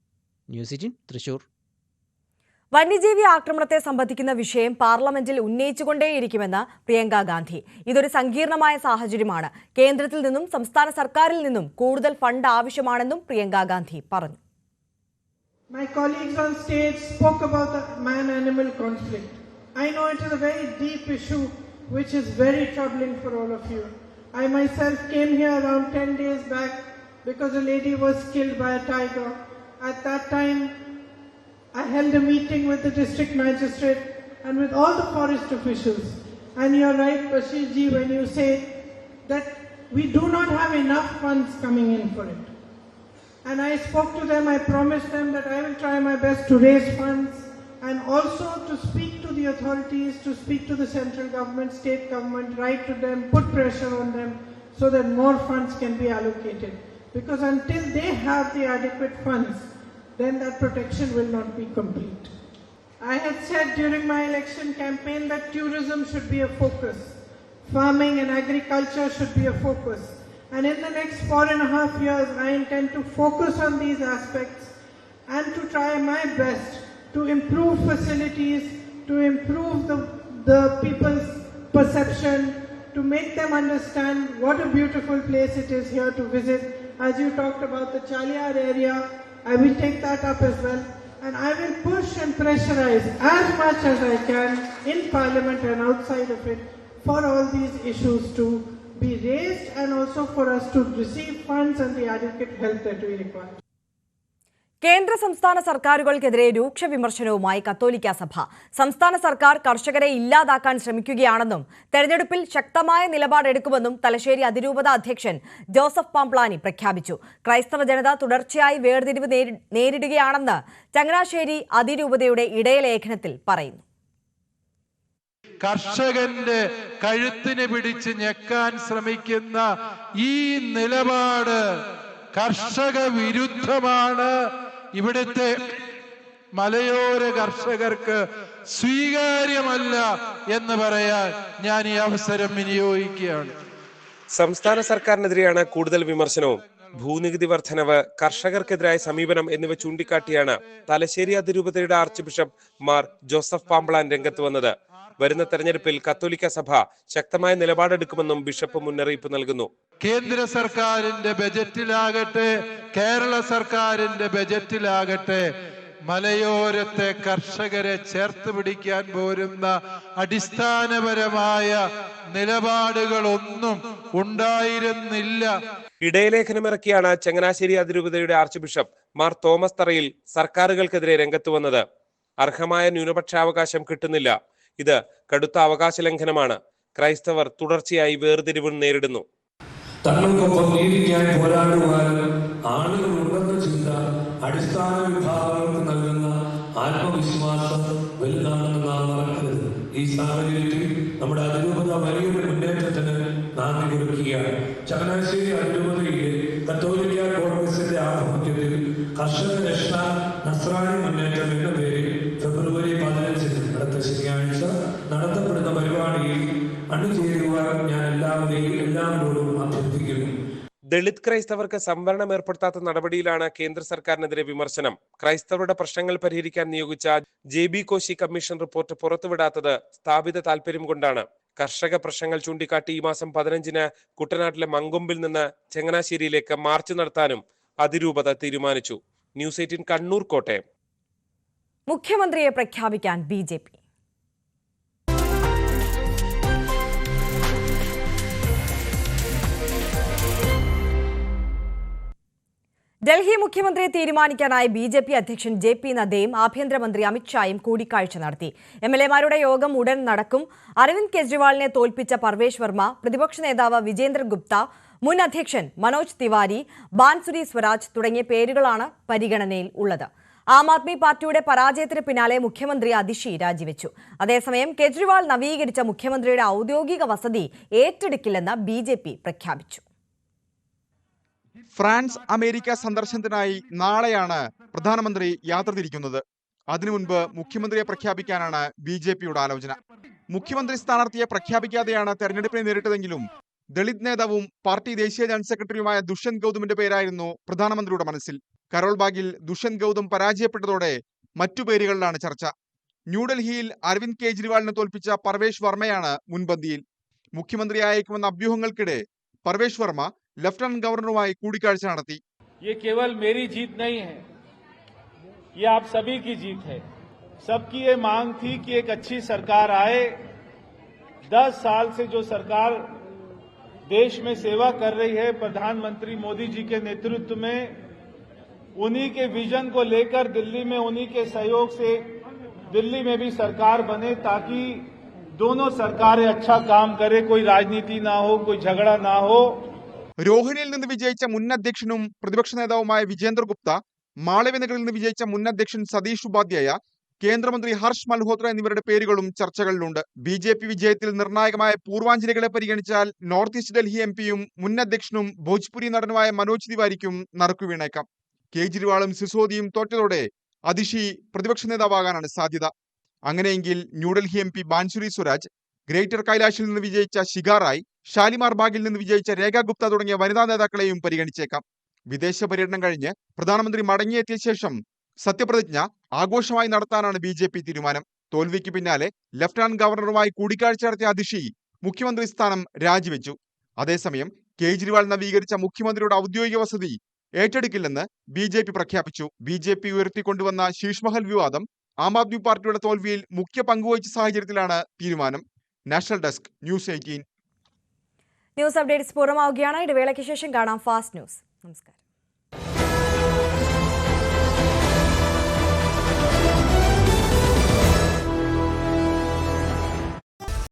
ന്യൂസ് 18 തൃശൂർ. വന്യജീവി ആക്രമണത്തെ സംബന്ധിക്കുന്ന വിഷയം പാർലമെന്റിൽ ഉന്നയിച്ചുകൊണ്ടേയിരിക്കുമെന്ന് പ്രിയങ്ക ഗാന്ധി. ഇതൊരു സങ്കീർണമായ സാഹചര്യമാണ്. കേന്ദ്രത്തിൽ നിന്നും സംസ്ഥാന സർക്കാരിൽ നിന്നും കൂടുതൽ ഫണ്ട് ആവശ്യമാണെന്നും പ്രിയങ്ക ഗാന്ധി പറഞ്ഞു. My colleagues on stage spoke about the man-animal conflict. I know it is a very deep issue which is very troubling for all of you. I myself came here around 10 days back because a lady was killed by a tiger. At that time, I held a meeting with the district magistrate and with all the forest officials. And you're right, Bashir ji, when you say that we do not have enough funds coming in for it. And I spoke to them, I promised them that I will try my best to raise funds and also to speak to the authorities, to speak to the central government, state government, write to them, put pressure on them so that more funds can be allocated. Because until they have the adequate funds, then that protection will not be complete. I had said during my election campaign that tourism should be a focus. Farming and agriculture should be a focus. And in the next 4.5 years, I intend to focus on these aspects and to try my best to improve facilities, to improve the people's perception, to make them understand what a beautiful place it is here to visit. As you talked about the Chaliyar area, I will take that up as well. And I will push and pressurize as much as I can in Parliament and outside of it for all these issues to be raised and also for us to receive funds and the adequate help that we require. കേന്ദ്ര സംസ്ഥാന സർക്കാരുകൾക്കെതിരെ രൂക്ഷ വിമർശനവുമായി കത്തോലിക്ക സഭ. സംസ്ഥാന സർക്കാർ കർഷകരെ ഇല്ലാതാക്കാൻ ശ്രമിക്കുകയാണെന്നും തെരഞ്ഞെടുപ്പിൽ ശക്തമായ നിലപാടെടുക്കുമെന്നും തലശ്ശേരി അതിരൂപത അധ്യക്ഷൻ ജോസഫ് പാംപ്ലാനി പ്രഖ്യാപിച്ചു. ക്രൈസ്തവ ജനത തുടർച്ചയായി വേർതിരിവ് നേരിടുകയാണെന്ന് ചങ്ങനാശ്ശേരി അതിരൂപതയുടെ ഇടയലേഖനത്തിൽ പറയുന്നു. കർഷകന്റെ കഴുത്തിന് പിടിച്ച് ഞെക്കാൻ ശ്രമിക്കുന്ന ഈ നിലപാട് കർഷക വിരുദ്ധമാണ്. ഇവിടുത്തെ മലയോര കർഷകർക്ക് സ്വീകാര്യമല്ല എന്ന് പറയാൻ ഞാൻ ഈ അവസരം വിനിയോഗിക്കുകയാണ്. സംസ്ഥാന സർക്കാരിനെതിരെയാണ് കൂടുതൽ വിമർശനവും. ഭൂനികുതി വർധനവ്, കർഷകർക്കെതിരായ സമീപനം എന്നിവ ചൂണ്ടിക്കാട്ടിയാണ് തലശ്ശേരി അതിരൂപതയുടെ ആർച്ച് ബിഷപ്പ് മാർ ജോസഫ് പാംപ്ലാൻ രംഗത്ത് വന്നത്. വരുന്ന തെരഞ്ഞെടുപ്പിൽ കത്തോലിക്ക സഭ ശക്തമായ നിലപാടെടുക്കുമെന്നും ബിഷപ്പ് മുന്നറിയിപ്പ് നൽകുന്നു. കേന്ദ്ര സർക്കാരിന്റെ ബജറ്റിലാകട്ടെ കേരള സർക്കാരിന്റെ ബജറ്റിലാകട്ടെ മലയോരത്തെ കർഷകരെ ചേർത്ത് പിടിക്കാൻ പോരുന്ന അടിസ്ഥാനപരമായ നിലപാടുകളൊന്നും ഉണ്ടായിരുന്നില്ല. ഇടയലേഖനമിറക്കിയാണ് ചങ്ങനാശ്ശേരി അതിരൂപതയുടെ ആർച്ച് ബിഷപ്പ് മാർ തോമസ് തറയിൽ സർക്കാരുകൾക്കെതിരെ രംഗത്ത് വന്നത്. അർഹമായ ന്യൂനപക്ഷാവകാശം കിട്ടുന്നില്ല. ഇത് കടുത്ത അവകാശ ലംഘനമാണ്. ക്രൈസ്തവർ തുടർച്ചയായി വേർതിരിവ് നേരിടുന്നു. തങ്ങൾക്കൊപ്പം നീതിക്കായി പോരാടുവാൻ ആളുകൾ ഉണ്ടെന്ന ചിന്ത അടിസ്ഥാന വിഭാഗങ്ങൾക്ക് നൽകുന്ന ആത്മവിശ്വാസം വലുതാണെന്ന് നാം മറക്കരുത്. ഈ സാഹചര്യത്തിൽ നമ്മുടെ അതിരൂപത വലിയൊരു മുന്നേറ്റത്തിന് നാന്ദി കുറിക്കുകയാണ്. ചങ്ങനാശ്ശേരി അതിരൂപതയിലെ കത്തോലിക്ക കോൺഗ്രസിന്റെ ആഭിമുഖ്യത്തിൽ കർഷക രക്ഷാ നസ്രാണി മുന്നേറ്റം എന്ന പേരിൽ ഫെബ്രുവരി 15 അടുത്ത ശനിയാഴ്ച നടത്തപ്പെടുന്ന പരിപാടിയിൽ അണിചേരുവാൻ ഞാൻ എല്ലാവരോടും അഭ്യർത്ഥിക്കുന്നു. ദളിത് ക്രൈസ്തവർക്ക് സംവരണം ഏർപ്പെടുത്താത്ത നടപടിയിലാണ് കേന്ദ്ര സർക്കാരിനെതിരെ വിമർശനം. ക്രൈസ്തവരുടെ പ്രശ്നങ്ങൾ പരിഹരിക്കാൻ നിയോഗിച്ച JB കോശി കമ്മീഷൻ റിപ്പോർട്ട് പുറത്തുവിടാത്തത് സ്ഥാപിത താല്പര്യം കൊണ്ടാണ്. കർഷക പ്രശ്നങ്ങൾ ചൂണ്ടിക്കാട്ടി ഈ മാസം 15 കുട്ടനാട്ടിലെ മങ്കൊമ്പിൽ നിന്ന് ചങ്ങനാശ്ശേരിയിലേക്ക് മാർച്ച് നടത്താനും അതിരൂപത തീരുമാനിച്ചു. ന്യൂസ് 18 കണ്ണൂർ കോട്ടയം. മുഖ്യമന്ത്രിയെ പ്രഖ്യാപിക്കാൻ BJP. ഡൽഹി മുഖ്യമന്ത്രിയെ തീരുമാനിക്കാനായി BJP അധ്യക്ഷൻ JP നദ്ദയും ആഭ്യന്തരമന്ത്രി അമിത്ഷായും കൂടിക്കാഴ്ച നടത്തി. MLA-മാരുടെ യോഗം ഉടൻ നടക്കും. അരവിന്ദ് കെജ്രിവാളിനെ തോൽപ്പിച്ച പർവേഷ് വർമ്മ, പ്രതിപക്ഷ നേതാവ് വിജേന്ദർ ഗുപ്ത, മുൻ അധ്യക്ഷൻ മനോജ് തിവാരി, ബാൻസുരി സ്വരാജ് തുടങ്ങിയ പേരുകളാണ് പരിഗണനയിൽ ഉള്ളത്. ആം ആദ്മി പാർട്ടിയുടെ പരാജയത്തിന് പിന്നാലെ മുഖ്യമന്ത്രി അതിഷി രാജിവെച്ചു. അതേസമയം കെജ്രിവാൾ നവീകരിച്ച മുഖ്യമന്ത്രിയുടെ ഔദ്യോഗിക വസതി ഏറ്റെടുക്കില്ലെന്ന് BJP പ്രഖ്യാപിച്ചു. ഫ്രാൻസ് അമേരിക്ക സന്ദർശനത്തിനായി നാളെയാണ് പ്രധാനമന്ത്രി യാത്ര തിരിക്കുന്നത്. അതിനു മുൻപ് മുഖ്യമന്ത്രിയെ പ്രഖ്യാപിക്കാനാണ് BJPയുടെ ആലോചന. മുഖ്യമന്ത്രി സ്ഥാനാർത്ഥിയെ പ്രഖ്യാപിക്കാതെയാണ് തെരഞ്ഞെടുപ്പിനെ നേരിട്ടതെങ്കിലും ദളിത് നേതാവും പാർട്ടി ദേശീയ ജനറൽ സെക്രട്ടറിയുമായ ദുഷ്യന്ത് ഗൗതമിന്റെ പേരായിരുന്നു പ്രധാനമന്ത്രിയുടെ മനസ്സിൽ. കരോൾബാഗിൽ ദുഷ്യന്ത് ഗൗതം പരാജയപ്പെട്ടതോടെ മറ്റു പേരുകളിലാണ് ചർച്ച. ന്യൂഡൽഹിയിൽ അരവിന്ദ് കെജ്രിവാളിനെ തോൽപ്പിച്ച പർവേഷ് വർമ്മയാണ് മുൻപന്തിയിൽ. മുഖ്യമന്ത്രിയായേക്കുമെന്ന അഭ്യൂഹങ്ങൾക്കിടെ പർവേഷ് വർമ്മ लेफ्टिनेंट गवर्नरुമായി കൂടിക്കാഴ്ച നടത്തി. ये केवल मेरी जीत नहीं है, ये आप सभी की जीत है. सबकी ये मांग थी कि एक अच्छी सरकार आए. 10 साल से जो सरकार देश में सेवा कर रही है प्रधानमंत्री मोदी जी के नेतृत्व में, उन्हीं के विजन को लेकर दिल्ली में उन्हीं के सहयोग से दिल्ली में भी सरकार बने, ताकि दोनों सरकारें अच्छा काम करे, कोई राजनीति ना हो, कोई झगड़ा ना हो. രോഹിണിയിൽ നിന്ന് വിജയിച്ച മുൻ അധ്യക്ഷനും പ്രതിപക്ഷ നേതാവുമായ വിജേന്ദർ ഗുപ്ത, മാളവ്യ നഗറിൽ നിന്ന് വിജയിച്ച മുൻ അധ്യക്ഷൻ സതീഷ് ഉപാധ്യായ, കേന്ദ്രമന്ത്രി ഹർഷ് മൽഹോത്ര എന്നിവരുടെ പേരുകളും ചർച്ചകളിലുണ്ട്. BJP വിജയത്തിൽ നിർണായകമായ പൂർവാഞ്ജലികളെ പരിഗണിച്ചാൽ നോർത്ത് ഈസ്റ്റ് ഡൽഹി MP-യും മുൻ അധ്യക്ഷനും ഭോജ്പുരി നടനുമായ മനോജ് തിവാരിക്കും നറുക്കുവീണേക്കാം. കേജ്രിവാളും സിസോദിയും തോറ്റതോടെ അതിഷി പ്രതിപക്ഷ നേതാവാകാനാണ് സാധ്യത. അങ്ങനെയെങ്കിൽ ന്യൂഡൽഹി MP ബാൻസുരി സ്വരാജ്, ഗ്രേറ്റർ കൈലാഷിൽ നിന്ന് വിജയിച്ച ശിഖാ റായ്, ഷാലിമാർ ബാഗിൽ നിന്ന് വിജയിച്ച രേഖ ഗുപ്ത തുടങ്ങിയ വനിതാ നേതാക്കളെയും പരിഗണിച്ചേക്കാം. വിദേശ പര്യടനം കഴിഞ്ഞ് പ്രധാനമന്ത്രി മടങ്ങിയെത്തിയ ശേഷം സത്യപ്രതിജ്ഞ ആഘോഷമായി നടത്താനാണ് BJP തീരുമാനം. തോൽവിക്ക് പിന്നാലെ ലഫ്റ്റനന്റ് ഗവർണറുമായി കൂടിക്കാഴ്ച നടത്തിയ അതിഷി മുഖ്യമന്ത്രി സ്ഥാനം രാജിവെച്ചു. അതേസമയം കേജ്രിവാൾ നവീകരിച്ച മുഖ്യമന്ത്രിയുടെ ഔദ്യോഗിക വസതി ഏറ്റെടുക്കില്ലെന്ന് BJP പ്രഖ്യാപിച്ചു. BJP ഉയർത്തിക്കൊണ്ടുവന്ന ശീഷ് മഹൽ വിവാദം ആം ആദ്മി പാർട്ടിയുടെ തോൽവിയിൽ മുഖ്യ പങ്കുവഹിച്ച സാഹചര്യത്തിലാണ് തീരുമാനം. National desk news 18. News updates പൂർണ്ണമാവുകയാണ്. ഇടവേളയ്ക്ക് ശേഷം കാണാം ഫാസ്റ്റ് ന്യൂസ്. നമസ്കാരം.